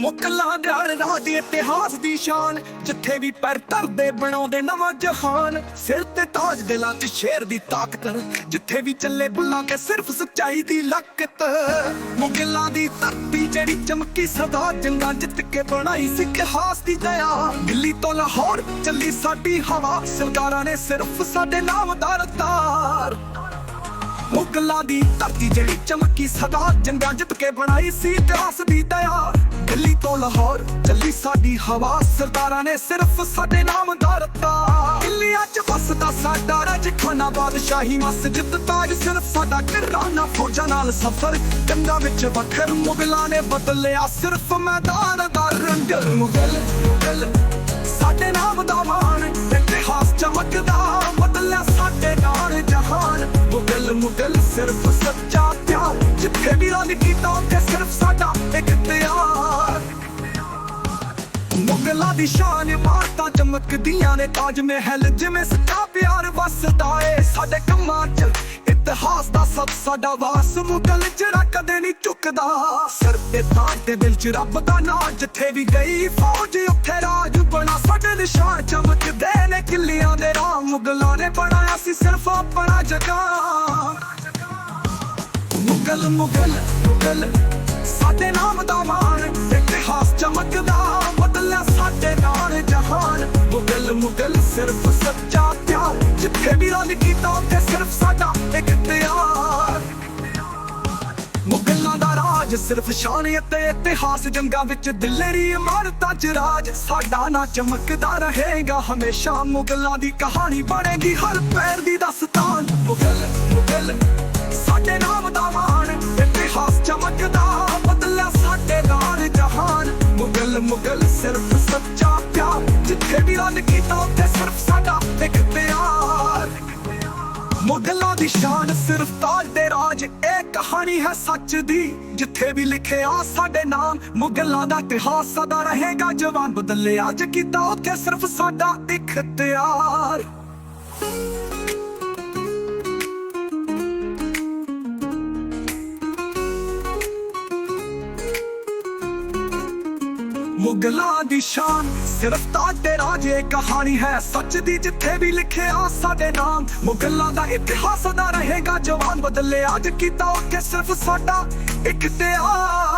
ਮੁਕਲਾਂ ਦਾ ਰਾਜ ਇਤਿਹਾਸ ਦੀ ਸ਼ਾਨ, ਜਿੱਥੇ ਵੀ ਪੈਰ ਧਰਦੇ ਬਣਾਉਂਦੇ ਨਵਾਂ ਜਹਾਨ। ਸਿਰ ਤੇ ਤਾਜ ਦਿਲਾਂ 'ਚ ਸ਼ੇਰ ਦੀ ਤਾਕਤ, ਜਿੱਥੇ ਵੀ ਚੱਲੇ ਬੁੱਲਾਂ ਕੇ ਸਿਰਫ ਸੱਚਾਈ ਦੀ ਲਕਤ। ਮੁਗਲਾਂ ਦੀ ਧਰਤੀ ਜਿਹੜੀ ਚਮਕੀ ਸਦਾ, ਜੰਗਾਂ ਜਿੱਤ ਕੇ ਬਣਾਈ ਸੀ ਇਤਿਹਾਸ ਦੀ ਦਇਆ। ਦਿੱਲੀ ਤੋਂ ਲਾਹੌਰ ਚੱਲੀ ਸਾਡੀ ਹਵਾ, ਸਰਕਾਰਾਂ ਨੇ ਸਿਰਫ ਸਾਡੇ ਨਾਮ ਦਾ ਰਤਾਰ। ਮੁਗਲਾਂ ਦੀ ਧਰਤੀ ਜਿਹੜੀ ਚਮਕੀ ਸਦਾ, ਜੰਗਾਂ ਜਿੱਤ ਕੇ ਬਣਾਈ ਸੀ ਇਤਿਹਾਸ ਦੀ ਦਇਆ। ਦਿੱਲੀ ਤੋਂ ਲਾਹੌਰ ਚੱਲੀ ਸਾਡੀ ਹਵਾ, ਸਰਦਾਰਾਂ ਨੇ ਸਿਰਫ ਸਾਡੇ ਨਾਮ ਦਾ ਰੱਤਾ। ਦਿੱਲੀਆਂ 'ਚ ਵਸਦਾ ਸਾਡਾ ਰਾਜ, ਖਾਨਾ ਬਾਦਸ਼ਾਹੀ ਮਸਜਿਦ ਤਾਜ ਸਿਰਫ ਸਾਡਾ ਘਰਾਨਾ। ਫੌਜਾਂ ਨਾਲ ਸਫ਼ਰ ਜੰਗਾਂ ਵਿੱਚ ਵੱਖਰ, ਮੁਗਲਾਂ ਨੇ ਬਦਲਿਆ ਸਿਰਫ ਮੈਦਾਨ ਦਾ ਰੰਗ। ਮੁਗਲ ਸਾਡੇ ਨਾਮ ਦਾ ਮਾਣ, ਇਤਿਹਾਸ ਚਮਕਦਾ ਬਦਲਿਆ ਸਾਡੇ ਨਾਲ ਜਹਾਨ। ਮੁਗਲ ਸਿਰਫ ਸੱਚਾ ਪਿਆਰ, ਜਿੱਥੇ ਵੀ ਰੰਗ ਕੀਤਾ ਉੱਥੇ ਸਿਰਫ ਸਾਡਾ ਇਖਤਿਆਰ। ਮੁਗਲਾਂ ਦੀ ਸ਼ਾਨ ਇਮਾਰਤਾਂ ਚਮਕਦੀਆਂ ਨੇ, ਤਾਜ ਮਹਿਲ ਜਿਵੇਂ ਸੱਚਾ ਪਿਆਰ ਵਸਦਾ ਏ ਸਾਡੇ ਕੰਮਾਂ 'ਚ। ਇਤਿਹਾਸ ਦਾ ਸਭ ਸਾਡਾ ਵਾਸ, ਮੁਗਲ ਜਿਹੜਾ ਕਦੇ ਨਹੀਂ ਝੁਕਦਾ। ਸਿਰ ਤੇ ਤਾਜ ਤੇ ਦਿਲ 'ਚ ਰੱਬ ਦਾ ਨਾਂ, ਜਿੱਥੇ ਵੀ ਗਈ ਫੌਜ ਉੱਥੇ ਰਾਜ ਬਣਾ। ਸਾਡੇ ਨਿਸ਼ਾਨ ਚਮਕਦੇ ਨੇ ਕਿੱਲਿਆਂ ਦੇ ਰਾਹ, ਮੁਗਲਾਂ ਨੇ ਬਣਾਇਆ ਸੀ ਸਿਰਫ ਆਪਣਾ ਜਗ੍ਹਾ। ਮੁਗਲ ਸਾਡੇ ਨਾਮ ਦਾ ਮਾਣ, ਇਤਿਹਾਸ ਚਮਕਦਾ ਬਦਲਿਆ ਸਾਡੇ ਨਾਲ ਜਹਾਨ। ਮੁਗਲ ਸਿਰਫ ਸੱਚਾ ਪਿਆਰ, ਜਿੱਥੇ ਵੀ ਰੰਗ ਕੀਤਾ ਉੱਥੇ ਸਿਰਫ ਸਾਡਾ ਇਖਤਿਆਰ। ਮੁਗਲਾਂ ਦਾ ਰਾਜ ਸਿਰਫ ਸ਼ਾਨ ਅਤੇ ਇਤਿਹਾਸ, ਜੰਗਾਂ ਵਿੱਚ ਦਿਲੇਰੀ ਇਮਾਰਤਾਂ 'ਚ ਰਾਜ। ਸਾਡਾ ਨਾਂ ਚਮਕਦਾ ਰਹੇਗਾ ਹਮੇਸ਼ਾ, ਮੁਗਲਾਂ ਦੀ ਕਹਾਣੀ ਬਣੇਗੀ ਹਰ ਪੈਰ ਦੀ ਦਾਸਤਾਨ। ਮੁਗਲ ਸਾਡੇ ਨਾਮ ਦਾ ਮਾਣ, ਇਤਿਹਾਸ ਚਮਕਦਾ ਬਦਲਿਆ ਸਾਡੇ ਨਾਲ ਜਹਾਨ। ਮੁਗਲ ਸਿਰਫ ਸੱਚਾ ਪਿਆਰ, ਜਿੱਥੇ ਵੀ ਰੰਗ ਕੀਤਾ ਉੱਥੇ ਸਿਰਫ ਸਾਡਾ ਇਖਤਿਆਰ। ਮੁਗਲਾਂ ਦੀ ਸ਼ਾਨ ਸਿਰਫ ਤਾਜ ਦੇ ਰਾਜ, ਇਹ ਕਹਾਣੀ ਹੈ ਸੱਚ ਦੀ, ਜਿੱਥੇ ਵੀ ਲਿਖਿਆ ਸਾਡੇ ਨਾਮ। ਮੁਗਲਾਂ ਦਾ ਇਤਿਹਾਸ ਸਦਾ ਰਹੇਗਾ ਜਵਾਨ, ਬਦਲਿਆ ਅੱਜ ਕੀਤਾ ਉੱਥੇ ਸਿਰਫ ਸਾਡਾ ਇਖਤਿਆਰ। ਮੁਗਲਾਂ ਦੀ ਸ਼ਾਨ ਸਿਰਫ ਤਾਜ ਤੇ ਰਾਜ, ਇਹ ਕਹਾਣੀ ਹੈ ਸੱਚ ਦੀ, ਜਿੱਥੇ ਵੀ ਲਿਖਿਆ ਸਾਡੇ ਨਾਮ। ਮੁਗਲਾਂ ਦਾ ਇਤਿਹਾਸ ਸਦਾ ਰਹੇਗਾ ਜਵਾਨ, ਬਦਲਿਆ ਅੱਜ ਕੀਤਾ ਉੱਥੇ ਸਿਰਫ ਸਾਡਾ ਇਖਤਿਆਰ।